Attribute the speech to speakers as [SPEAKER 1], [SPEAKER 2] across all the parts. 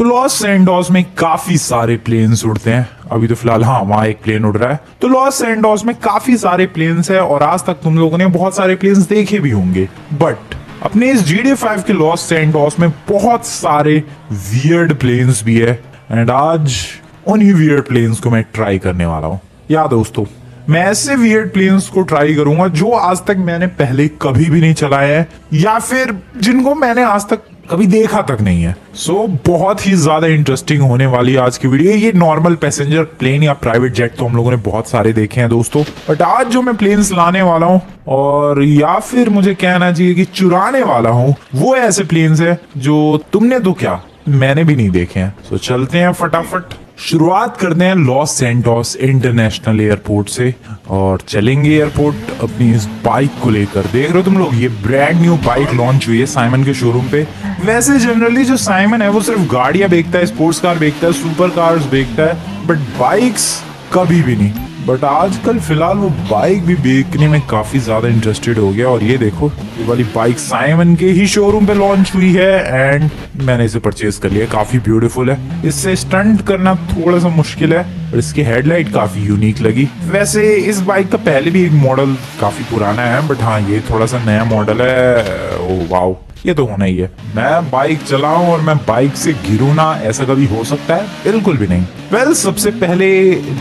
[SPEAKER 1] तो Los Santos में काफी सारे प्लेन्स उड़ते हैं। अभी तो फिलहाल हाँ वहां एक प्लेन उड़ रहा है। तो लॉस सैंटोस में काफी सारे प्लेन्स है और आज तक तुम लोगों ने बहुत सारे प्लेन्स देखे भी होंगे। बट अपने इस GTA 5 के लॉस सैंटोस में बहुत सारे वियर्ड प्लेन्स भी है एंड आज उन्हीं वियर्ड प्लेन्स को मैं ट्राई करने वाला हूँ। या दोस्तों, मैं ऐसे वियर्ड प्लेन्स को ट्राई करूंगा जो आज तक मैंने पहले कभी भी नहीं चलाया है या फिर जिनको मैंने आज तक कभी देखा तक नहीं है। सो बहुत ही ज्यादा इंटरेस्टिंग होने वाली आज की वीडियो। ये नॉर्मल पैसेंजर प्लेन या प्राइवेट जेट तो हम लोगों ने बहुत सारे देखे हैं दोस्तों, बट आज जो मैं प्लेन्स लाने वाला हूँ और या फिर मुझे कहना चाहिए कि चुराने वाला हूँ, वो ऐसे प्लेन्स है जो तुमने तो क्या मैंने भी नहीं देखे हैं। सो चलते हैं फटाफट, शुरुआत करते हैं लॉस सैंटोस इंटरनेशनल एयरपोर्ट से और चलेंगे एयरपोर्ट अपनी इस बाइक को लेकर। देख रहे हो तुम लोग, ये ब्रांड न्यू बाइक लॉन्च हुई है साइमन के शोरूम पे। वैसे जनरली जो साइमन है वो सिर्फ गाड़ियां बेचता है, स्पोर्ट्स कार बेचता है, सुपर कार्स बेचता है, बट बाइक्स कभी भी नहीं। बट आजकल फिलहाल वो बाइक भी बेचने में काफी ज्यादा इंटरेस्टेड हो गया और ये देखो, ये वाली बाइक साइमन के ही शोरूम पे लॉन्च हुई है एंड मैंने इसे परचेज कर लिया। काफी ब्यूटीफुल है, इससे स्टंट करना थोड़ा सा मुश्किल है और इसकी हेडलाइट काफी यूनिक लगी। वैसे इस बाइक का पहले भी एक मॉडल काफी पुराना है, बट हाँ ये थोड़ा सा नया मॉडल है। ओ वाओ, ये तो होना ही है। मैं बाइक चलाऊं और मैं बाइक से गिरूं ना, ऐसा कभी हो सकता है? बिल्कुल भी नहीं। वेल, सबसे पहले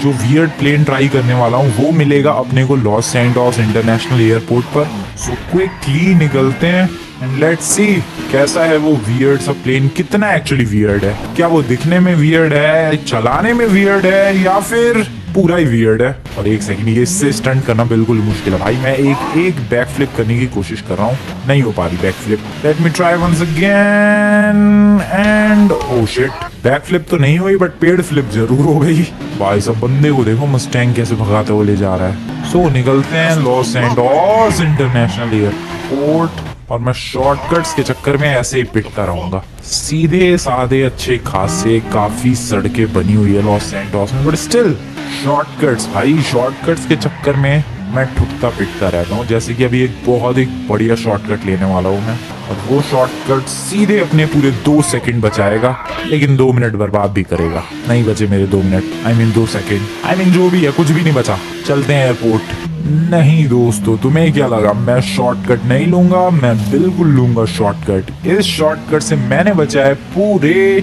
[SPEAKER 1] जो वियर्ड प्लेन ट्राई करने वाला हूं वो मिलेगा अपने को लॉस सैंटोस इंटरनेशनल एयरपोर्ट पर। सो क्विकली निकलते हैं एंड लेट्स सी कैसा है वो वियर्ड सा प्लेन, कितना एक्चुअली वियर्ड है। क्या वो दिखने में वियर्ड है, चलाने में वियर्ड है या फिर पूरा ही वियर्ड है। और एक सेकंड, ये इससे स्टंट करना बिल्कुल मुश्किल है भाई। मैं एक बैक फ्लिप करने की कोशिश कर रहा हूँ, नहीं हो पा रही back flip. Let me try once again and oh shit, back flip तो नहीं हुई बट पेड फ्लिप जरूर हो गई। भाई सब बंदे को देखो मस्टैंग कैसे भगाते हुए ले जा रहा है। सो निकलते हैं लॉस सैंटोस इंटरनेशनल एयरपोर्ट और मैं शॉर्टकट्स के चक्कर में ऐसे ही पिटता रहूंगा। सीधे साधे अच्छे खासे काफी सड़कें बनी हुई है लॉस सैंटोस में, बट स्टिल शॉर्टकट्स भाई, शॉर्टकट्स के चक्कर में मैं ठुकता पिटता रहता हूँ। जैसे कि अभी एक बहुत ही बढ़िया शॉर्टकट लेने वाला हूँ मैं और वो शॉर्टकट सीधे अपने पूरे 2 सेकंड बचाएगा, लेकिन 2 मिनट बर्बाद भी करेगा। नहीं बचे मेरे 2 मिनट, आई मीन 2 सेकंड, जो भी है कुछ भी नहीं बचा। चलते हैं एयरपोर्ट। नहीं दोस्तों, तुम्हें क्या लगा मैं शॉर्टकट नहीं लूंगा? मैं बिल्कुल लूंगा शॉर्टकट। इस शॉर्टकट से मैंने बचाए पूरे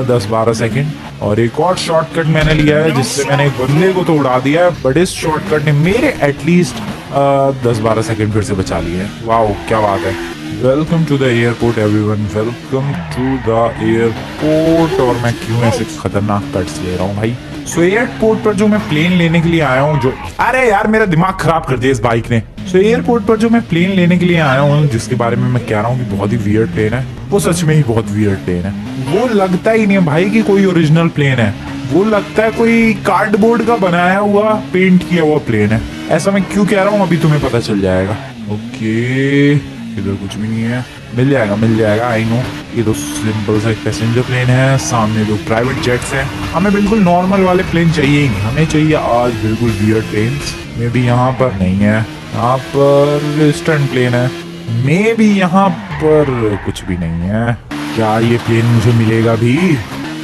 [SPEAKER 1] 10-12 सेकंड और एक और शॉर्टकट मैंने लिया है जिससे मैंने एक बंदे को तो उड़ा दिया है, बट इस शॉर्टकट ने मेरे एटलीस्ट 10-12 सेकंड फिर से बचा लिए हैं। वाओ क्या बात है। Welcome to the airport everyone, welcome to the airport. और मैं क्यों ऐसे खतरनाक कट्स ले रहा हूँ भाई। सो एयरपोर्ट पर जो मैं प्लेन लेने के लिए आया हूँ, जो अरे यार मेरा दिमाग खराब कर दिया इस बाइक ने। सो एयरपोर्ट पर जो मैं प्लेन लेने के लिए आया हूँ, जिसके बारे में मैं कह रहा हूँ कि बहुत ही वियर्ड प्लेन है, वो सच में ही बहुत वियर्ड प्लेन है। वो लगता ही नहीं भाई कि कोई ओरिजिनल प्लेन है, वो लगता है कोई कार्डबोर्ड का बनाया हुआ पेंट किया हुआ प्लेन है। ऐसा मैं क्यों कह रहा हूँ अभी तुम्हें पता चल जाएगा। ओके, इधर कुछ भी नहीं है, मिल जाएगा आई नो। ये तो सिंपल सा एक पैसेंजर प्लेन है, सामने दो प्राइवेट जेट्स हैं। हमें बिल्कुल नॉर्मल वाले प्लेन चाहिए ही नहीं, हमें चाहिए आज बिल्कुल वियर्ड प्लेन्स। मे बी यहाँ पर नहीं है, यहाँ पर स्टंट प्लेन है, मे बी यहाँ पर कुछ भी नहीं है। क्या ये प्लेन मुझे मिलेगा भी?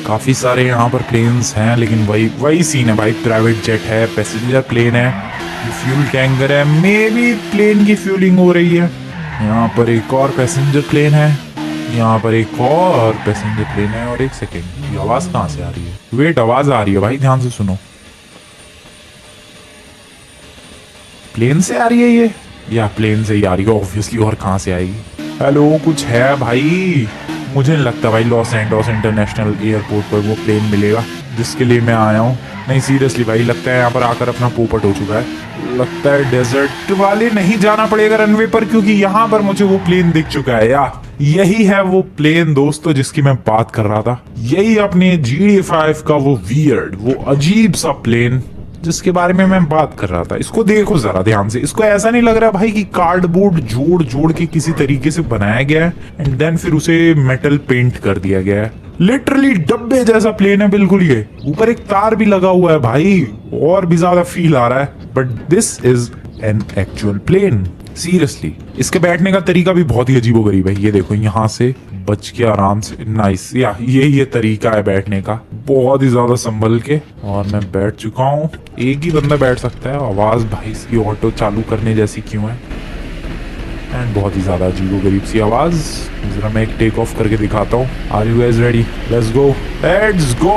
[SPEAKER 1] काफी सारे यहाँ पर प्लेन्स हैं, लेकिन वही सीन है भाई, प्राइवेट जेट है, पैसेंजर प्लेन है, फ्यूल टैंकर है, मे बी प्लेन की फ्यूलिंग हो रही है। यहाँ पर एक और पैसेंजर प्लेन है, यहाँ पर एक और पैसेंजर प्लेन है। और एक सेकेंड, ये आवाज कहाँ से आ रही है? वेट, आवाज आ रही है भाई, ध्यान से सुनो। प्लेन से आ रही है ये, या प्लेन से ही आ रही है ऑब्वियसली, और कहाँ से आएगी? हेलो, कुछ है भाई? मुझे नहीं लगता भाई लॉस सैंटोस इंटरनेशनल एयरपोर्ट पर वो प्लेन मिलेगा जिसके लिए मैं आया हूँ। नहीं सीरियसली भाई, लगता है यहाँ पर आकर अपना पोपट हो चुका है। लगता है डेजर्ट वाले नहीं जाना पड़ेगा रनवे पर, क्योंकि यहाँ पर मुझे वो प्लेन दिख चुका है। या यही है वो प्लेन दोस्तों जिसकी मैं बात कर रहा था। यही अपने GTA 5 का वो वियर्ड, वो अजीब सा प्लेन जिसके बारे में मैं बात कर रहा था। इसको देखो जरा ध्यान से, इसको ऐसा नहीं लग रहा भाई कि कार्डबोर्ड जोड़ जोड़ के किसी तरीके से बनाया गया है एंड देन फिर उसे मेटल पेंट कर दिया गया है। लिटरली डब्बे जैसा प्लेन है बिल्कुल। ये ऊपर एक तार भी लगा हुआ है भाई, और भी ज्यादा फील आ रहा है। But this is an actual plane, seriously. इसके बैठने का तरीका भी बहुत ही अजीबोगरीब है। ये देखो, यहाँ से बच के आराम से, नाइस। या ये तरीका है बैठने का, बहुत ही ज्यादा संभल के। और मैं बैठ चुका हूँ। एक ही बंदा बैठ सकता है। आवाज भाई इसकी ऑटो चालू करने जैसी क्यों है? एंड बहुत ही ज्यादा अजीबोगरीब सी आवाज। जरा मैं एक टेक ऑफ करके दिखाता हूँ। Are you guys ready? Let's go, let's go.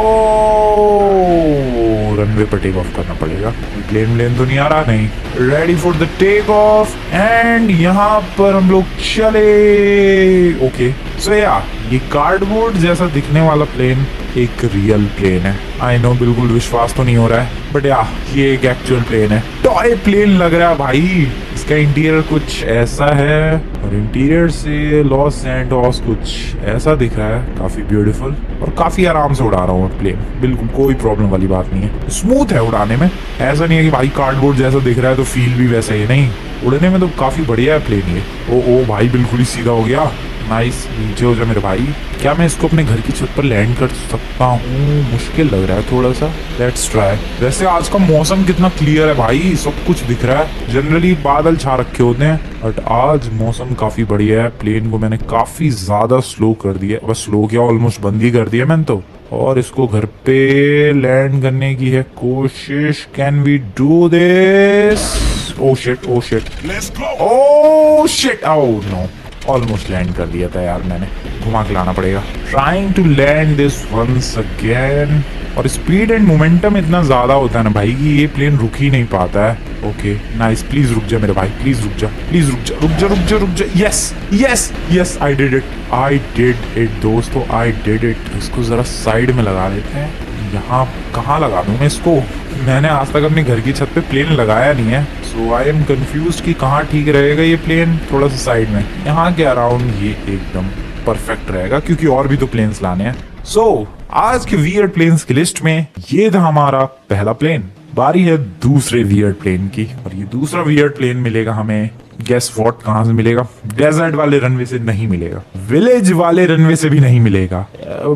[SPEAKER 1] Runway पर टेक ऑफ करना पड़ेगा। प्लेन तो नहीं आ रहा? नहीं। Ready for the take off. And यहाँ पर हम लोग चले। ओके सो या ये कार्डबोर्ड जैसा दिखने वाला प्लेन एक रियल प्लेन है। आई नो बिल्कुल विश्वास तो नहीं हो रहा है, बट या ये एक एक्चुअल प्लेन है। टॉय प्लेन लग रहा है भाई। इसका इंटीरियर कुछ ऐसा है और इंटीरियर से लॉस एंटोस कुछ ऐसा दिख रहा है। काफी ब्यूटीफुल और काफी आराम से उड़ा रहा हूँ प्लेन। बिल्कुल कोई प्रॉब्लम वाली बात नहीं है। स्मूथ है उड़ाने में। ऐसा नहीं है कि भाई कार्डबोर्ड जैसा दिख रहा है तो फील भी वैसा ही नहीं। उड़ने में तो काफी बढ़िया है प्लेन ये। ओ भाई बिल्कुल ही सीधा हो गया। नाइस। नीचे हो जा मेरे भाई। क्या मैं इसको अपने घर की छत पर लैंड कर सकता हूँ? मुश्किल लग रहा है थोड़ा सा। Let's try. वैसे आज का मौसम कितना क्लियर है भाई, सब कुछ दिख रहा है। जनरली बादल छा रखे होते हैं, बट आज मौसम काफी बढ़िया है। प्लेन को मैंने काफी ज्यादा स्लो कर दिया। बस स्लो क्या, ऑलमोस्ट बंद ही कर दिया मैंने तो। और इसको घर पे लैंड करने की है कोशिश। Can we do this? Oh shit, oh shit, oh shit, oh no. Almost land कर दिया था यार मैंने। घुमा के लाना पड़ेगा। Trying to land this once again. और स्पीड एंड मोमेंटम इतना ज्यादा होता है ना भाई कि ये प्लेन रुक ही नहीं पाता है। Okay nice. प्लीज रुक जा मेरे भाई, प्लीज रुक जा, प्लीज रुक जा, रुक जा, रुक जा, रुक जा। Yes yes yes, I did it, I did it दोस्तों, आई डिड इट। इसको जरा साइड में लगा देते हैं। यहाँ कहाँ लगा दूं मैं इसको? मैंने आज तक अपने घर की छत पे प्लेन लगाया नहीं है, सो आई एम कंफ्यूज कि कहाँ ठीक रहेगा ये प्लेन। थोड़ा सा साइड में, यहाँ के अराउंड ये एकदम परफेक्ट रहेगा, क्योंकि और भी तो प्लेन्स लाने हैं। सो आज के वियर्ड प्लेन्स की लिस्ट में ये था हमारा पहला प्लेन। बारी है दूसरे वियर्ड प्लेन की, और ये दूसरा वियर्ड प्लेन मिलेगा हमें, गेस व्हाट, कहां से मिलेगा? डेजर्ट वाले रनवे से नहीं मिलेगा, विलेज वाले रनवे से भी नहीं मिलेगा,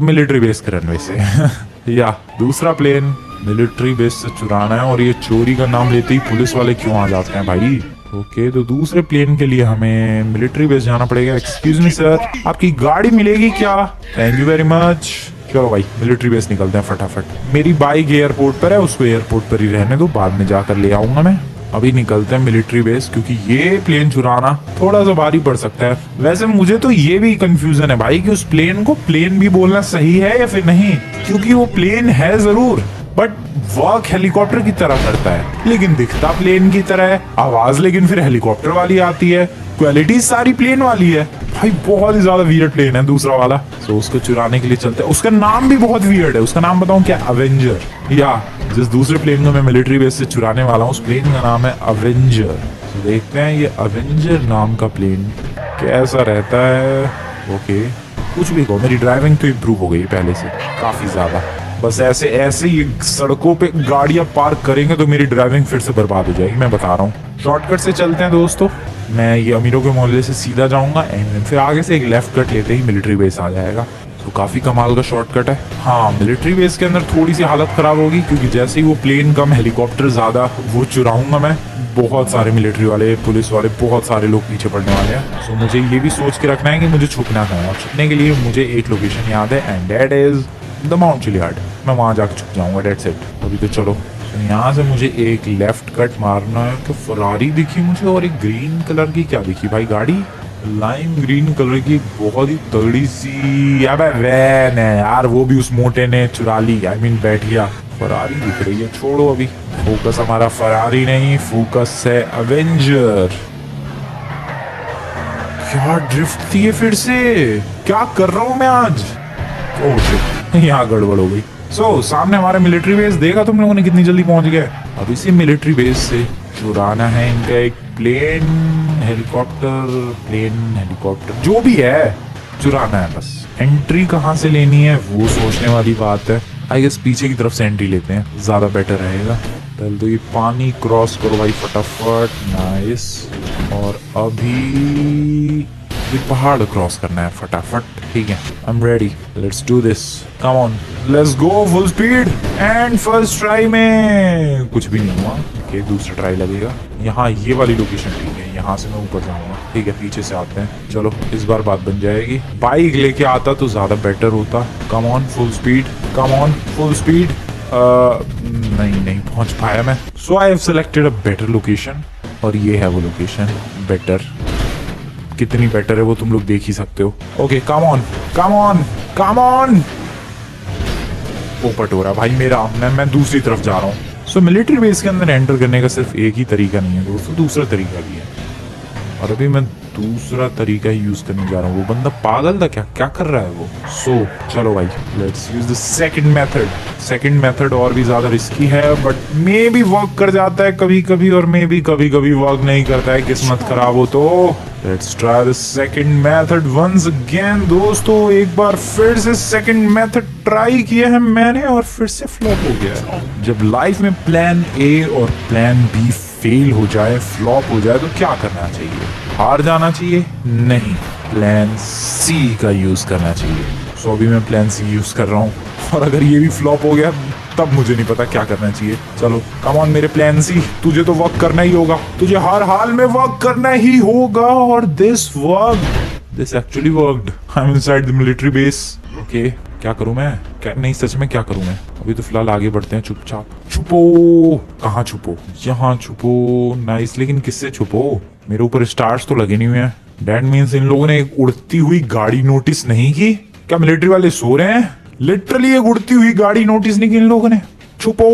[SPEAKER 1] मिलिट्री बेस के रनवे से। या दूसरा प्लेन मिलिट्री बेस से चुराना है, और ये चोरी का नाम लेते ही पुलिस वाले क्यों आ जाते हैं भाई? ओके तो दूसरे प्लेन के लिए हमें मिलिट्री बेस जाना पड़ेगा। एक्सक्यूज मी सर, आपकी गाड़ी मिलेगी क्या? Thank you very much. चलो भाई मिलिट्री बेस निकलते हैं फटाफट। मेरी बाइक एयरपोर्ट पर है, उसको एयरपोर्ट पर ही रहने दो, बाद में जाकर ले आऊंगा मैं। अभी निकलते हैं मिलिट्री बेस, क्योंकि ये प्लेन चुराना थोड़ा सा भारी पड़ सकता है। वैसे मुझे तो ये भी कंफ्यूजन है भाई कि उस प्लेन को प्लेन भी बोलना सही है या फिर नहीं, क्योंकि वो प्लेन है जरूर, बट वर्क हेलीकॉप्टर की तरह करता है, लेकिन दिखता प्लेन की तरह है। आवाज लेकिन फिर हेलीकॉप्टर वाली आती है। क्वालिटी सारी प्लेन वाली है भाई। बहुत ही ज्यादा वियर्ड प्लेन है दूसरा वाला। सो उसको चुराने के लिए चलते हैं। उसका नाम भी बहुत वियर्ड है। उसका नाम बताऊं क्या? अवेंजर। या जिस दूसरे प्लेन को मैं मिलिट्री बेस से चुराने वाला हूँ, उस प्लेन का नाम है अवेंजर। तो देखते हैं ये अवेंजर नाम का प्लेन कैसा रहता है। ओके कुछ भी कहो, मेरी ड्राइविंग तो इम्प्रूव हो गई पहले से काफी ज्यादा। बस ऐसे ऐसे ये सड़कों पे गाड़ियां पार्क करेंगे तो मेरी ड्राइविंग फिर से बर्बाद हो जाएगी, मैं बता रहा हूँ। शॉर्टकट से चलते हैं दोस्तों। मैं ये अमीरों के मोहल्ले से सीधा जाऊंगा एंड फिर आगे से एक लेफ्ट कट लेते ही मिलिट्री बेस आ जाएगा। तो काफी कमाल का शॉर्टकट है। हाँ मिलिट्री बेस के अंदर थोड़ी सी हालत खराब होगी, क्योंकि जैसे ही वो प्लेन कम हेलीकॉप्टर ज्यादा, वो चुराऊंगा मैं। बहुत सारे मिलिट्री वाले, पुलिस वाले, बहुत सारे लोग पीछे पड़ने वाले हैं। सो मुझे ये भी सोच के रखना है कि मुझे छुपना है, और छुपने के लिए मुझे एक लोकेशन याद है, and that is the Mount Chiliad. मैं वहां जाकर छुप जाऊंगा, डेट्स इट। अभी तो चलो यहाँ से मुझे एक लेफ्ट कट मारना है। तो फरारी दिखी मुझे, और एक ग्रीन कलर की क्या दिखी भाई गाड़ी? लाइम ग्रीन कलर की बहुत ही तगड़ी सी यार वैन है यार, वो भी उस मोटे ने चुरा ली। आई मीन बैठ गया। फरारी दिख रही है, छोड़ो अभी फोकस हमारा फरारी नहीं, फोकस है अवेंजर। क्या ड्रिफ्ट थी ये फिर से? क्या कर रहा हूं मैं आज? ओह शिट, यहाँ गड़बड़ हो गई। सामने हमारा मिलिट्री बेस देखा तुम लोगों ने कितनी जल्दी पहुंच गए। अब इसी मिलिट्री बेस से चुराना है इनका एक प्लेन, हेलीकॉप्टर, प्लेन, हेलीकॉप्टर, जो भी है चुराना है बस। एंट्री कहाँ से लेनी है वो सोचने वाली बात है। आई गेस पीछे की तरफ से एंट्री लेते हैं, ज्यादा बेटर रहेगा। पहले तो ये पानी क्रॉस करो भाई फटाफट। नाइस। और अभी ये पहाड़ क्रॉस करना है फटाफट। ठीक है, I am ready, let's do this, come on, let's go full speed. And first try में कुछ भी नहीं हुआ। ओके दूसरा ट्राई लगेगा। यहाँ ये वाली लोकेशन ठीक है, यहाँ से मैं ऊपर जाऊंगा। ठीक है, पीछे से आते हैं। चलो इस बार बात बन जाएगी। बाइक लेके आता तो ज्यादा बेटर होता। Come on full speed, come on full speed. नहीं पहुंच पाया मैं। So I have selected a better location, और ये है वो लोकेशन। बेटर, कितनी बेटर है वो तुम लोग देख ही सकते हो। Okay, come on come on come on. पोपट हो रहा भाई मेरा। मैं दूसरी तरफ जा रहा हूँ। सो मिलिट्री बेस के अंदर एंटर करने का सिर्फ एक ही तरीका नहीं है दोस्तों, दूसरा तरीका भी है, और अभी मैं दूसरा तरीका ही यूज करने जा रहा हूँ। वो बंदा पागल था क्या कर रहा है वो। सो चलो भाई, let's use the second method. Second method और भी ज्यादा रिस्की है, बट मे भी वर्क कर जाता है कभी कभी, और मे भी कभी कभी वर्क नहीं करता है, किस्मत खराब हो तो। Let's try the second method once again दोस्तों। एक बार फिर से सेकंड मेथड ट्राई किया है मैंने, और फिर से फ्लॉप हो गया। जब लाइफ में प्लान ए और प्लान बी फेल हो जाए, फ्लॉप हो जाए, तो क्या करना चाहिए? हार जाना चाहिए? नहीं, प्लान सी का यूज करना चाहिए। सो अभी मैं प्लान सी यूज कर रहा हूँ, और अगर ये भी फ्लॉप हो गया तब मुझे नहीं पता क्या करना चाहिए। चलो कम ऑन मेरे प्लान सी, तुझे तो वर्क करना ही होगा, तुझे हर हाल में वर्क करना ही होगा। और this actually worked. I am inside the military base. Okay, क्या करूं मैं? क्या नहीं, सच में क्या करूं मैं? अभी तो फिलहाल आगे बढ़ते हैं चुपचाप। छुपो, कहाँ छुपो? यहाँ छुपो। नाइस, लेकिन किससे छुपो? मेरे ऊपर स्टार्स तो लगे नहीं हुए हैं। दैट मीन्स इन लोगों ने एक उड़ती हुई गाड़ी नोटिस नहीं की। क्या मिलिट्री वाले सो रहे हैं? लिटरली एक उड़ती हुई गाड़ी नोटिस नहीं की इन लोगों ने। छुपो।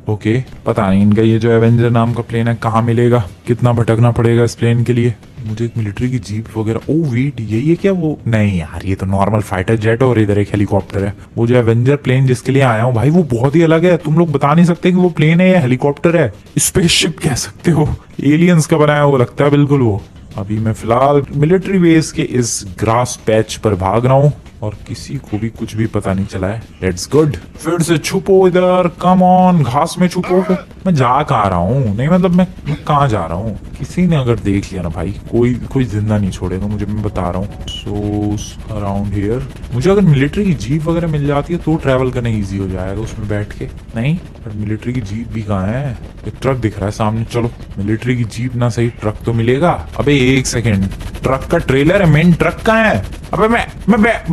[SPEAKER 1] ओके, पता नहीं इनका ये जो एवेंजर नाम का प्लेन है कहाँ मिलेगा, कितना भटकना पड़ेगा इस प्लेन के लिए। मुझे एक मिलिट्री की जीप वगैरह। ओ वेट, यही है क्या वो? नहीं यार, ये तो नॉर्मल फाइटर जेट, और इधर एक हेलीकॉप्टर है। वो जो एवेंजर प्लेन जिसके लिए आया हूँ भाई, वो बहुत ही अलग है। तुम लोग बता नहीं सकते कि वो प्लेन है या हेलीकॉप्टर है। स्पेसशिप कह सकते हो, एलियंस का बनाया हुआ लगता है बिल्कुल वो। अभी मैं फिलहाल मिलिट्री बेस के इस ग्रास पैच पर भाग रहा हूँ, और किसी को भी कुछ भी पता नहीं चला है। Let's good. फिर से छुपो इधर, कम ऑन, घास में छुपो। मैं जा कहाँ रहा हूँ? नहीं मतलब मैं कहाँ जा रहा हूँ? किसी ने अगर देख लिया ना भाई, कोई जिंदा नहीं छोड़ेगा मुझे, मैं बता रहा हूँ। सो अराउंड हियर मुझे अगर मिलिट्री की जीप वगैरह मिल जाती है तो ट्रैवल करना ईजी हो जाएगा उसमें बैठ के। नहीं, पर मिलिट्री की जीप भी कहाँ है? एक ट्रक दिख रहा है सामने। चलो मिलिट्री की जीप ना सही, ट्रक तो मिलेगा। अबे एक सेकेंड, ट्रक का ट्रेलर है, मेन ट्रक कहाँ है? अबे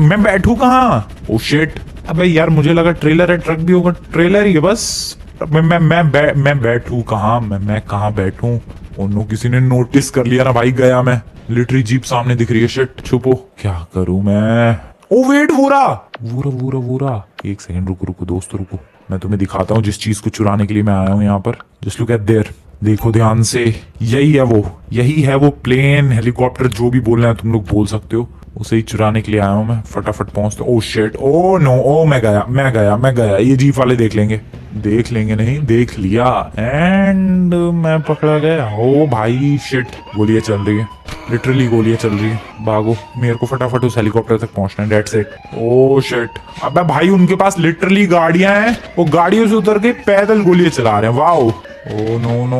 [SPEAKER 1] मैं बैठू कहाँ? ओ शिट, अबे यार मुझे लगा ट्रेलर है, ट्रक भी होगा। ट्रेलर ही है बस। मैं बैठू कहाँ? मैं कहाँ बैठूं? ओ नो, किसी ने नोटिस कर लिया ना भाई, गया मैं। मिलिट्री जीप सामने दिख रही है। शिट, छुपो। क्या करूं मैं? ओ वेट, वूरा। एक सेकंड रुको दोस्तों, रुको। मैं तुम्हें दिखाता हूँ जिस चीज को चुराने के लिए मैं आया हूँ यहाँ पर। जस्ट लुक एट देयर, देखो ध्यान से। यही है वो प्लेन, हेलीकॉप्टर, जो भी बोलना है तुम लोग बोल सकते हो। उसे ही चुराने के लिए आया हूँ मैं। फटाफट पहुंचता हूँ। ओ शिट, ओ नो, ओ मैं गया। ये जीप वाले देख लेंगे नहीं, देख लिया, एंड मैं पकड़ा गया। ओ भाई शिट, गोलियां चल रही है, लिटरली गोलियां चल रही है। भागो, मेरे को फटाफट उस हेलीकॉप्टर तक पहुंचना है। That's it. ओ शिट, अबे भाई उनके पास लिटरली गाड़ियां हैं, वो गाड़ियों से उतर के पैदल गोलियां चला रहे हैं। वाओ। ओ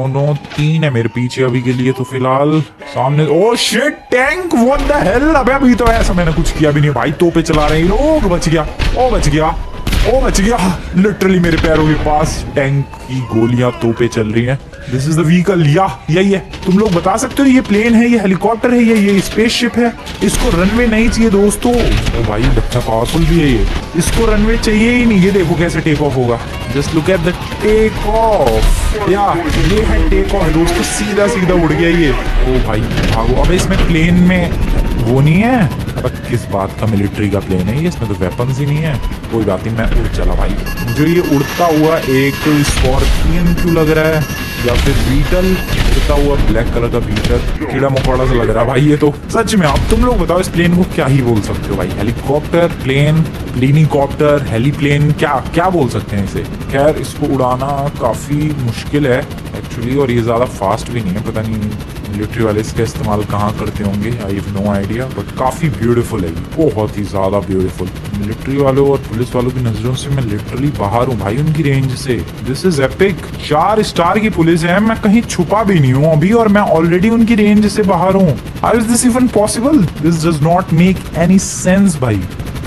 [SPEAKER 1] नो, 3 है मेरे पीछे अभी के लिए तो फिलहाल। सामने oh shit, tank, what the hell. अबे अभी तो ऐसा मैंने कुछ किया भी नहीं भाई, तोपे चला रहे हैं लोग। बच गया। लिटरली मेरे पैरों के पास टैंक की गोलियां, तोपे चल रही हैं। दिस इज द व्हीकल, यही है। तुम लोग बता सकते हो ये प्लेन है, ये हेलीकॉप्टर है, ये स्पेसशिप है? इसको रनवे नहीं चाहिए दोस्तों। ओ भाई बच्चा पावरफुल भी है ये, इसको रनवे चाहिए ही नहीं। ये देखो कैसे टेक ऑफ होगा। Just look at the take off. या ये है टेक ऑफ दोस्तों, सीधा उड़ गया ये। ओ भाई भागो। अब इसमें प्लेन में वो नहीं है। अब किस बात का मिलिट्री का प्लेन है ये? इसमें तो वेपन्स ही नहीं है। कोई बात नहीं, मैं उड़ चला भाई। मुझे ये उड़ता हुआ एक स्कॉर्पियन क्यों लग रहा है, या फिर बीटल, उड़ता हुआ ब्लैक कलर का बीटल, कीड़ा मकोड़ा सा लग रहा है भाई ये तो। सच में अब तुम लोग बताओ इस प्लेन को क्या ही बोल सकते हो भाई? हेलीकॉप्टर, प्लेन, प्लेनिकॉप्टर, हेलीप्लेन, क्या बोल सकते हैं इसे? खैर, इसको उड़ाना काफी मुश्किल है एक्चुअली, और ये ज्यादा फास्ट भी नहीं है। पता नहीं मिलिट्री वाले इसका इस्तेमाल कहाँ करते होंगे, I have no idea, but काफी ब्यूटीफुल है, बहुत ही ज्यादा ब्यूटीफुल। मिलिट्री वालों और पुलिस वालों की नजरों से मैं लिटरली बाहर हूँ भाई, उनकी रेंज से। This is epic. 4 स्टार की पुलिस है, मैं कहीं छुपा भी नहीं हूँ अभी, और मैं ऑलरेडी उनकी रेंज से बाहर हूँ। How is this even possible? This does not make any sense भाई।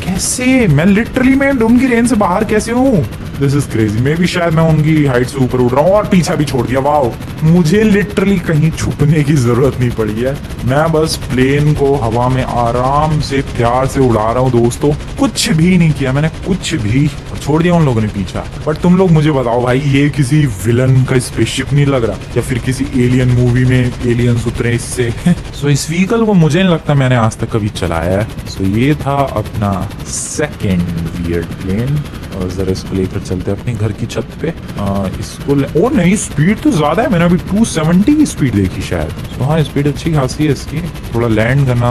[SPEAKER 1] कैसे मैं लिटरली मैं उनकी रेंज से बाहर कैसे हूँ? This is crazy. May be शायद मैं उनकी हाइट से ऊपर उड़ रहा हूँ और पीछा भी छोड़ दिया। वाओ, मुझे लिटरली कहीं छुपने की जरूरत नहीं पड़ी है। मैं बस प्लेन को हवा में आराम से प्यार से उड़ा रहा हूँ दोस्तों। कुछ भी नहीं किया मैंने, कुछ भी। छोड़ दिया उन लोगों ने पीछा। बट तुम लोग मुझे बताओ भाई, ये किसी विलन का स्पेसशिप नहीं लग रहा, या फिर किसी एलियन मूवी में एलियंस उतरे इससे। सो इस व्हीकल को मुझे नहीं लगता मैंने आज तक कभी चलाया है। सो ये था अपना सेकेंड वियर्ड प्लेन। और जरा इसको लेकर चलते हैं अपने घर की छत पे। इसको ओ नहीं, स्पीड तो ज्यादा है। मैंने अभी 270 की स्पीड देखी शायद। तो हाँ, स्पीड अच्छी खासी है इसकी। थोड़ा लैंड करना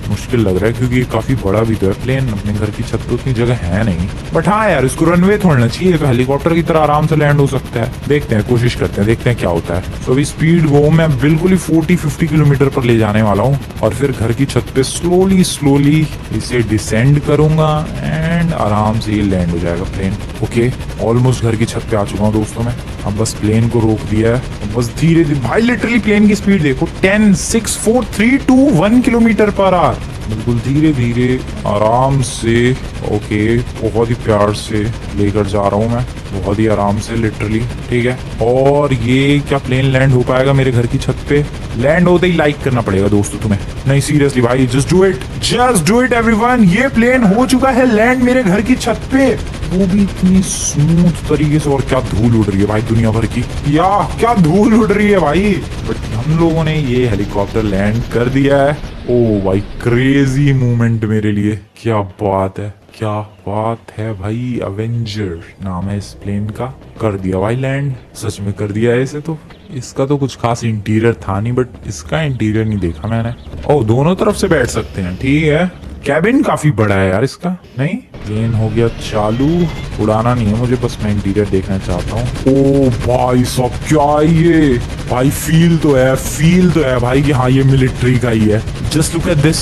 [SPEAKER 1] मुश्किल लग रहा है क्योंकि काफी बड़ा भी तो है प्लेन। अपने घर की छत तो उतनी जगह है नहीं। बट हाँ यार, इसको रनवे छोड़ना चाहिए, तो हेलीकॉप्टर की तरह आराम से लैंड हो सकता है। देखते हैं, कोशिश करते हैं, देखते हैं क्या होता है। तो अभी स्पीड को मैं बिल्कुल ही 40-50 किलोमीटर पर ले जाने वाला हूँ और फिर घर की छत पे स्लोली स्लोली इसे डिसेंड करूंगा एंड आराम से ये लैंड हो जाएगा प्लेन। ओके, ऑलमोस्ट घर की छत पे आ चुका हूँ दोस्तों मैं। अब बस प्लेन को रोक दिया है, बस धीरे धीरे। भाई लिटरली प्लेन की स्पीड देखो, 10, 6, 4, 3, 2, 1 किलोमीटर पर आवर। बिल्कुल धीरे धीरे आराम से। ओके, बहुत ही प्यार से लेकर जा रहा हूँ मैं, बहुत ही आराम से लिटरली। ठीक है, और ये क्या प्लेन लैंड हो पाएगा मेरे घर की छत पे? लैंड होते ही लाइक करना पड़ेगा दोस्तों तुम्हें। नहीं सीरियसली भाई, just do it, just do it everyone. ये प्लेन हो चुका है लैंड मेरे घर की छत पे, वो भी इतनी स्मूथ तरीके से। और क्या धूल उड़ रही है भाई दुनिया भर की, या क्या धूल उड़ रही है भाई। बट हम लोगों ने ये हेलीकॉप्टर लैंड कर दिया है। ओ भाई, क्रेजी मूवमेंट मेरे लिए। क्या बात है, क्या बात है भाई। अवेंजर नाम है इस प्लेन का। कर दिया भाई लैंड, सच में कर दिया है इसे तो। इसका तो कुछ खास इंटीरियर था नहीं, बट इसका इंटीरियर नहीं देखा मैंने। ओ, दोनों तरफ से बैठ सकते हैं, ठीक है। कैबिन काफी बड़ा है यार इसका। नहीं, प्लेन हो गया चालू। उड़ाना नहीं है मुझे, बस मैं इंटीरियर देखना चाहता हूँ। ओ भाई साहब, क्या ये भाई, फील तो है, फील तो है भाई कि हाँ ये मिलिट्री का ही है। Just look at this,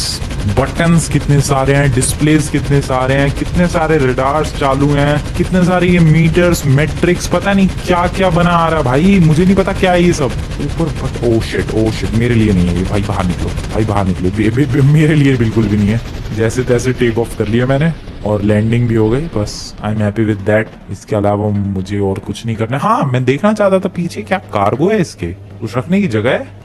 [SPEAKER 1] buttons कितने सारे हैं, डिस्प्लेस कितने सारे हैं, कितने सारे रडार्स चालू हैं, कितने सारे ये मीटर्स, मैट्रिक्स, पता नहीं क्या क्या बना आ रहा है भाई। मुझे नहीं पता क्या है ये सब ऊपर। ओ शिट, मेरे लिए नहीं है ये भाई। बाहर निकलो भाई, बाहर निकलो। मेरे लिए बिल्कुल भी नहीं है। जैसे तैसे टेक ऑफ कर लिया मैंने और लैंडिंग भी हो गई। बस I am happy with that. इसके अलावा मुझे और कुछ नहीं करना। हाँ, मैं देखना चाहता था पीछे क्या कार्गो है, इसके कुछ रखने की जगह है।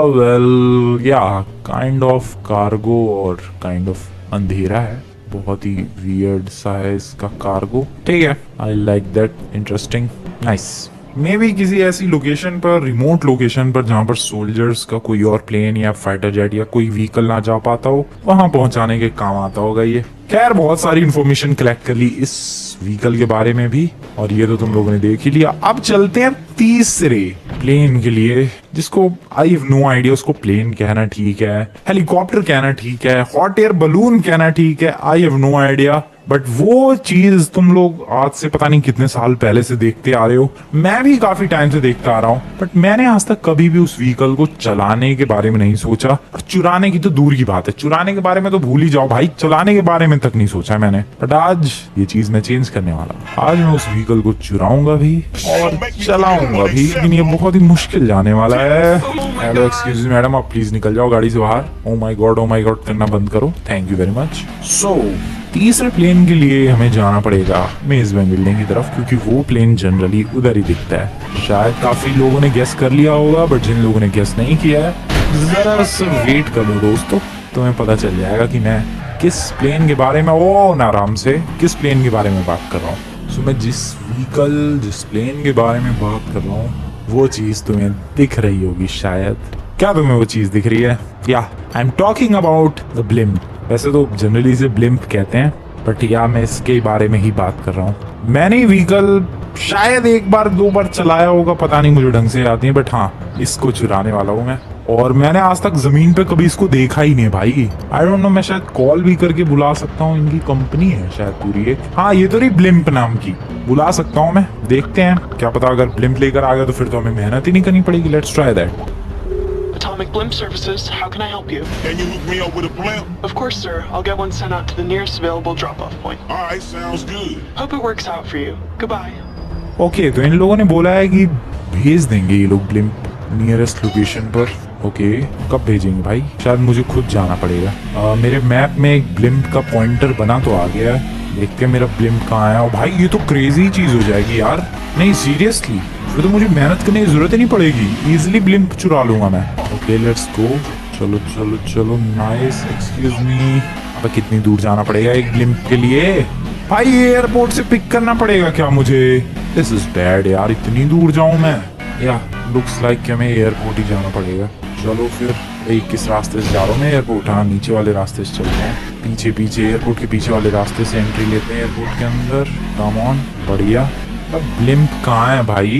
[SPEAKER 1] वेल या काइंड ऑफ कार्गो और काइंड ऑफ अंधेरा है। बहुत ही वियर्ड सा है इसका कार्गो। ठीक है, I like that, interesting, nice. May be किसी ऐसी लोकेशन पर, रिमोट लोकेशन पर, जहां पर सोल्जर्स का कोई और प्लेन या फाइटर जेट या कोई व्हीकल ना जा पाता हो, वहां पहुंचाने के काम आता होगा ये। खैर, बहुत सारी इंफॉर्मेशन कलेक्ट कर ली इस व्हीकल के बारे में भी, और ये तो तुम लोगों ने देख ही लिया। अब चलते हैं तीसरे प्लेन के लिए, जिसको आई हैव नो आइडिया उसको प्लेन कहना ठीक है, हेलीकॉप्टर कहना ठीक है, हॉट एयर बलून कहना ठीक है, I have no idea. But वो चीज तुम लोग आज से पता नहीं कितने साल पहले से देखते आ रहे हो, मैं भी काफी टाइम से देखता आ रहा हूँ। बट मैंने आज तक कभी भी उस व्हीकल को चलाने के बारे में नहीं सोचा, और चुराने की तो दूर की बात है। चुराने के बारे में तो भूल ही जाओ भाई, चलाने के बारे में तक नहीं सोचा मैंने। बट आज ये चीज मैं चेंज करने वाला हूँ। आज मैं उस व्हीकल को चुराऊंगा भी और चलाऊंगा भी, लेकिन ये बहुत ही मुश्किल जाने वाला है। हेलो, एक्सक्यूज मी मैडम, आप प्लीज निकल जाओ गाड़ी से बाहर। ओ माय गॉड करना बंद करो, थैंक यू वेरी मच। सो तीसरे प्लेन के लिए हमें जाना पड़ेगा मेजबान बिल्डिंग की तरफ, क्योंकि वो प्लेन जनरली उधर ही दिखता है। शायद काफी लोगों ने गेस कर लिया होगा, बट जिन लोगों ने गेस नहीं किया है, जरा सा वेट करो दोस्तों, तुम्हें पता चल जाएगा कि मैं किस प्लेन के बारे में, आराम से किस प्लेन के बारे में बात कर रहा हूँ। सो मैं जिस प्लेन के बारे में बात कर रहा हूँ, वो चीज तुम्हें दिख रही होगी शायद। क्या तुम्हें वो चीज दिख रही है? या I am talking about the blimp. वैसे तो जनरली इसे ब्लिम्प कहते हैं, बट या मैं इसके बारे में ही बात कर रहा हूँ। मैंने व्हीकल शायद 1-2 बार चलाया होगा, पता नहीं, मुझे ढंग से याद नहीं, बट हाँ, इसको चुराने वाला हूँ मैं। और मैंने आज तक जमीन पे कभी इसको देखा ही नहीं भाई। आई डोंट नो, मैं शायद कॉल भी करके बुला सकता हूँ। इनकी कंपनी है शायद पूरी एक, हाँ ये तो रही ब्लिम्प नाम की, बुला सकता हूँ मैं। देखते हैं, क्या पता अगर ब्लिम्प लेकर आ गया तो फिर तो हमें मेहनत ही नहीं करनी पड़ेगी। Let's try that.
[SPEAKER 2] Atomic Blimp Services, how can I help you?
[SPEAKER 3] Can you hook me up with a blimp?
[SPEAKER 2] Of course, sir. I'll get one sent out to the nearest available drop-off point.
[SPEAKER 3] All right, sounds good.
[SPEAKER 2] Hope it works out for you. Goodbye.
[SPEAKER 1] Okay, तो इन लोगों ने बोला है कि भेज देंगे ये लोग ब्लिम्प नियरेस्ट लोकेशन पर। ओके, कब भेजेंगे भाई? शायद मुझे खुद जाना पड़ेगा। मेरे मैप में एक ब्लिम्प का पॉइंटर बना तो आ गया है, देखते हैं मेरा ब्लिम्प कहाँ है। और भाई ये तो क्रेजी चीज हो जाएगी यार। नहीं सीरियसली, फिर तो मुझे मेहनत करने की जरूरत ही नहीं पड़ेगी, इजिली ब्लिम्प चुरा लूंगा मैं। ओके लेट्स गो, चलो चलो चलो, नाइस। एक्सक्यूज मी, अब कितनी दूर जाना पड़ेगा एक ब्लिम्प के लिए? भाई एयरपोर्ट से पिक करना पड़ेगा क्या मुझे? दिस इज बैड यार, इतनी दूर जाऊं मैं? या लुक्स लाइक कि हमें एयरपोर्ट ही जाना पड़ेगा। चलो फिर, किस रास्ते से जा रहा हूँ मैं? एयरपोर्ट, हाँ नीचे वाले रास्ते से चलते हैं। पीछे पीछे एयरपोर्ट के पीछे वाले रास्ते से एंट्री लेते हैं एयरपोर्ट के अंदर। कम ऑन, बढ़िया। अब ब्लिम्प कहाँ है भाई?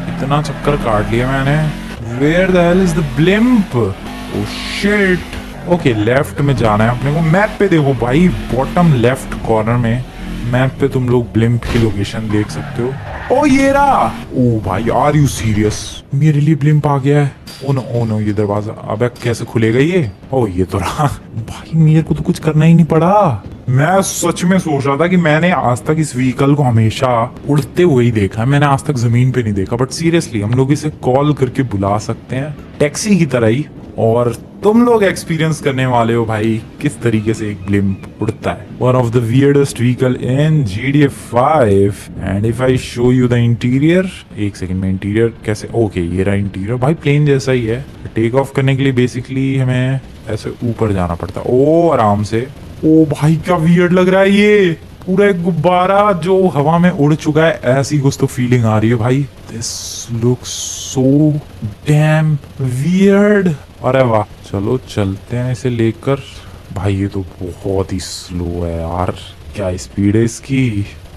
[SPEAKER 1] इतना चक्कर काट लिया मैंने। Where the hell is the blimp? Oh shit. Okay left में जाना है अपने को। मैप पे देखो भाई, बॉटम लेफ्ट कॉर्नर में मैप पे तुम लोग ब्लिम्प की लोकेशन देख सकते हो। ओ ये रहा। ओ भाई आर यू सीरियस? मेरे लिए ब्लिम्प आ गया है। ओ नो ये दरवाजा अबे कैसे खुलेगा ये? ओ ये तो रहा। भाई मेरे को तो कुछ करना ही नहीं पड़ा। मैं सच में सोच रहा था कि मैंने आज तक इस व्हीकल को हमेशा उड़ते हुए ही देखा है, मैंने आज तक जमीन पे नहीं देखा। बट सीरियसली हम लोग इसे कॉल करके बुला सकते हैं टैक्सी की तरह ही, और तुम लोग एक्सपीरियंस करने वाले हो भाई किस तरीके से एक ब्लिम्प उड़ता है। One of the weirdest vehicle in GTA 5। And if I show you the interior, एक सेकंड में इंटीरियर कैसे? ओके ये रहा इंटीरियर भाई, प्लेन जैसा ही है। टेक ऑफ करने के लिए बेसिकली हमें ऐसे ऊपर जाना पड़ता है। ओ आराम से। ओ भाई क्या वियर्ड लग रहा है ये, पूरा एक गुब्बारा जो हवा में उड़ चुका है, ऐसी कुछ तो फीलिंग आ रही है भाई। This looks so damn weird. अरे वाह, चलो चलते हैं इसे लेकर। भाई ये तो बहुत ही स्लो है यार, क्या स्पीड है इसकी?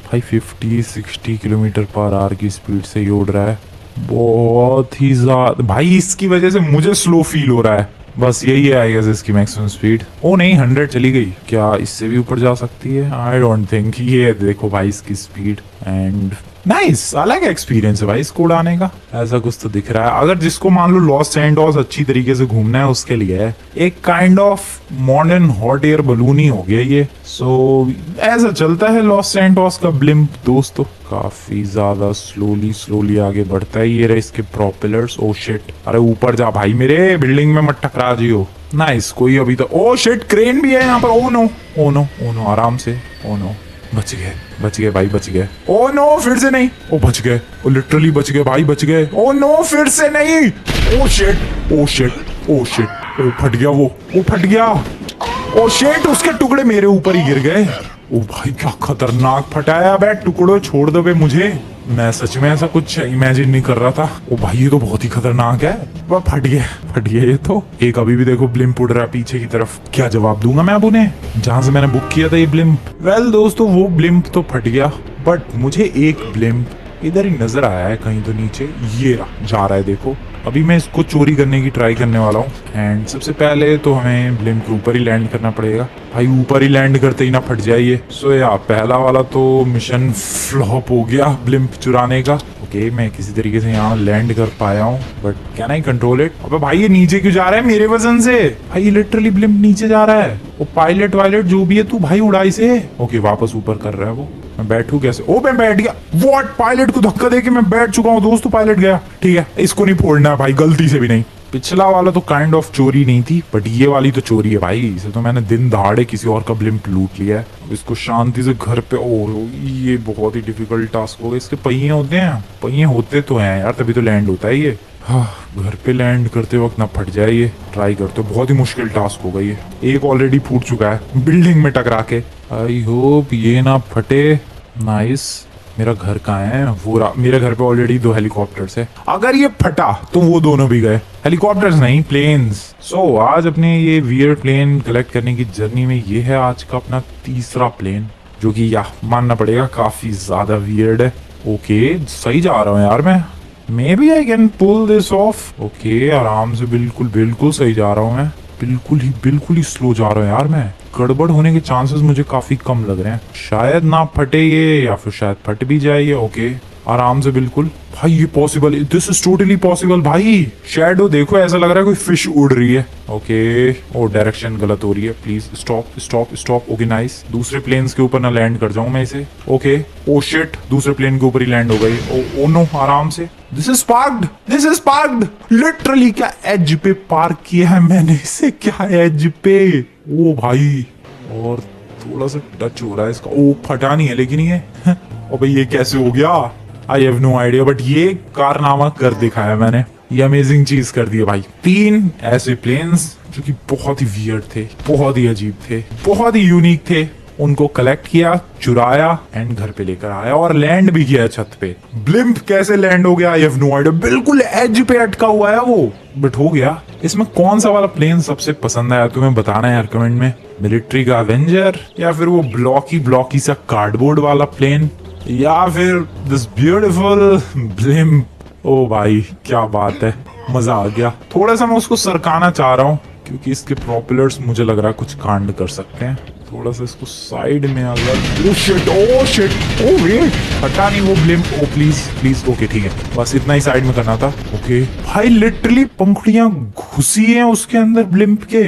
[SPEAKER 1] भाई 50-60 किलोमीटर पर आवर की स्पीड से ये उड़ रहा है, बहुत ही ज्यादा। भाई इसकी वजह से मुझे स्लो फील हो रहा है, बस यही है आई गेस इसकी मैक्सिमम स्पीड। ओ नहीं 100 चली गई, क्या इससे भी ऊपर जा सकती है? I don't think. ये देखो भाई इसकी स्पीड, एंड नाइस, अलग एक्सपीरियंस है भाई इसको उड़ाने का। ऐसा कुछ तो दिख रहा है। अगर जिसको मान लो लॉस सैंटोस अच्छी तरीके से घूमना है उसके लिए है एक kind of modern hot air balloon ही हो गया ये। सो ऐसा चलता है लॉस सैंटोस का ब्लिम्प दोस्तों। काफी ज्यादा स्लोली आगे बढ़ता है। ये रहे इसके प्रोपेलर्स। ओ शिट, अरे ऊपर जा भाई, मेरे बिल्डिंग में मत टकरा जियो। नाइस, कोई अभी तो। ओ शिट, क्रेन भी है यहाँ पर। ओ नो आराम से। ओ नो, बच गए भाई, बच गए। ओ नो फिर से नहीं। ओ बच गए, ओ लिटरली बच गए भाई, बच गए। ओ नो फिर से नहीं। ओ शिट, ओ फट गया वो फट गया। ओ शिट, उसके टुकड़े मेरे ऊपर ही गिर गए। ओ भाई क्या खतरनाक फटाया बे, टुकड़ों छोड़ दो बे मुझे। मैं सच में ऐसा कुछ इमेजिन नहीं कर रहा था। ओ भाई ये तो बहुत ही खतरनाक है। वह फट गया ये तो। एक अभी भी देखो ब्लिम्प उड़ रहा है पीछे की तरफ। क्या जवाब दूंगा मैं अब उन्हें, जहां से मैंने बुक किया था ये ब्लिम्प? वेल दोस्तों, वो ब्लिम्प तो फट गया, बट मुझे एक ब्लिम्प इधर ही नजर आया है कहीं तो नीचे। ये रहा, जा रहा है देखो। अभी मैं इसको चोरी करने की ट्राई करने वाला हूँ। एंड सबसे पहले तो हमें ब्लिम्प के ऊपर ही लैंड करना पड़ेगा। भाई ऊपर ही लैंड करते ही ना फट जाए ये। सो या पहला वाला तो मिशन फ्लॉप हो गया ब्लिम्प चुराने का। ओके मैं किसी तरीके से यहाँ लैंड कर पाया हूँ, but can I control it? अबे भाई ये नीचे क्यों जा रहा है मेरे वजन से? भाई ये लिटरली ब्लिम्प नीचे जा रहा है। वो पायलट वायलट जो भी है तू भाई उड़ाई से। ओके वापस ऊपर कर रहा है वो। मैं बैठू कैसे? ओ मैं बैठ गया। व्हाट, पायलट को धक्का देके मैं बैठ चुका हूँ दोस्तों, पायलट गया। ठीक है, इसको नहीं फोड़ना है भाई, गलती से भी नहीं। पिछला वाला तो काइंड ऑफ चोरी नहीं थी, बट ये वाली तो चोरी है भाई। इसे तो मैंने दिन दहाड़े किसी और का ब्लिम्प लूट लिया है। इसको शांति से घर पे। ओ ये बहुत ही डिफिकल्ट टास्क होगा। इसके पहिए होते हैं? पहिए होते तो हैं यार, तभी तो लैंड होता है ये। हाँ, घर पे लैंड करते वक्त ना फट जाए ये। ट्राई करते हो, बहुत ही मुश्किल टास्क होगा ये। एक ऑलरेडी फूट चुका है बिल्डिंग में टकरा के। आई होप ये ना फटे। नाइस। मेरा घर कहाँ है? वो मेरे घर पे ऑलरेडी 2 हेलीकॉप्टर्स है। अगर ये फटा तो वो दोनों भी गए। हेलीकॉप्टर्स नहीं, प्लेन्स। सो आज अपने ये वियर्ड प्लेन कलेक्ट करने की जर्नी में ये है आज का अपना तीसरा प्लेन, जो कि या मानना पड़ेगा काफी ज्यादा वियर्ड है। ओके सही जा रहा हूँ यार मैं। Maybe I can pull this off. Okay आराम से, बिल्कुल सही जा रहा हूँ मैं। बिल्कुल ही स्लो जा रहा हूँ यार मैं। गड़बड़ होने के चांसेस मुझे काफी कम लग रहे हैं। शायद ना फटे ये, या फिर शायद फट भी जाए ये। ओके आराम से बिल्कुल। भाई ये possible, this is totally possible भाई। शैडो देखो, ऐसा लग रहा है कोई फिश उड़ रही है। ओके ओ डायरेक्शन गलत हो रही है, प्लीज स्टॉप। Okay nice. दूसरे प्लेन्स के ऊपर ना लैंड कर जाऊं मैं इसे। ओके ओ शिट, दूसरे प्लेन के ऊपर ही लैंड हो गई। ओ नो, आराम से। This is parked literally. क्या एज पे पार्क किया है मैंने इसे, क्या एज पे। ओ भाई, और थोड़ा सा टच हो रहा है इसका। ओ फटा नहीं है लेकिन ये और भाई ये कैसे हो गया? I have no idea, but ये कारनामा कर दिखाया मैंने। ये अमेजिंग चीज कर दी है भाई। 3 ऐसे प्लेन्स जो कि बहुत ही वियर्ड थे, बहुत ही अजीब थे, बहुत ही यूनिक थे, उनको कलेक्ट किया, चुराया एंड घर पे लेकर आया और लैंड भी किया छत पे। ब्लिम्प कैसे लैंड हो गया? I have no idea. बिल्कुल एज पे अटका हुआ है वो, बट हो गया। इसमें कौन सा वाला प्लेन सबसे पसंद आया तुम्हें बताना है यार कमेंट में। मिलिट्री का अवेंजर, या फिर वो ब्लॉकी सा कार्डबोर्ड वाला प्लेन, या फिर दिस ब्यूटीफुल ब्लिम्प। ओ भाई क्या बात है, मजा आ गया। थोड़ा सा मैं उसको सरकाना चाह रहा हूँ क्योंकि इसके प्रोपेलर्स मुझे लग रहा है कुछ कांड कर सकते हैं। थोड़ा सा इसको साइड में अगर ओ शिट ओ वेट, हटा नहीं वो ब्लिम्प। ओ प्लीज ओके ठीक है, बस इतना ही साइड में करना था। ओके भाई लिटरली पंखुड़ियां घुसी हैं उसके अंदर ब्लिम्प के।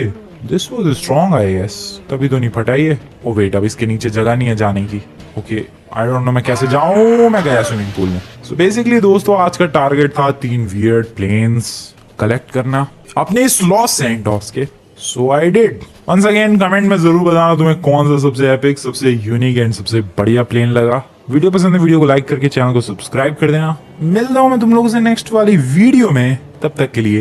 [SPEAKER 1] This was strong I guess, तभी तो नहीं फटा ये। ओ वेट, अब इसके नीचे जगह नहीं है जाने की। ओके आई डोंट नो मैं कैसे जाऊं, मैं गया स्विमिंग पूल में। सो बेसिकली दोस्तों आज का टारगेट था 3 वियर्ड प्लेन्स कलेक्ट करना अपने इस लॉस सैंटोस के। So I did. Once again comment में जरूर बताना तुम्हें कौन सा सबसे एपिक, सबसे यूनिक एंड सबसे बढ़िया प्लेन लगा। वीडियो पसंद है वीडियो को लाइक करके चैनल को सब्सक्राइब कर देना। मिलता हूं मैं तुम लोगों से नेक्स्ट वाली वीडियो में, तब तक के लिए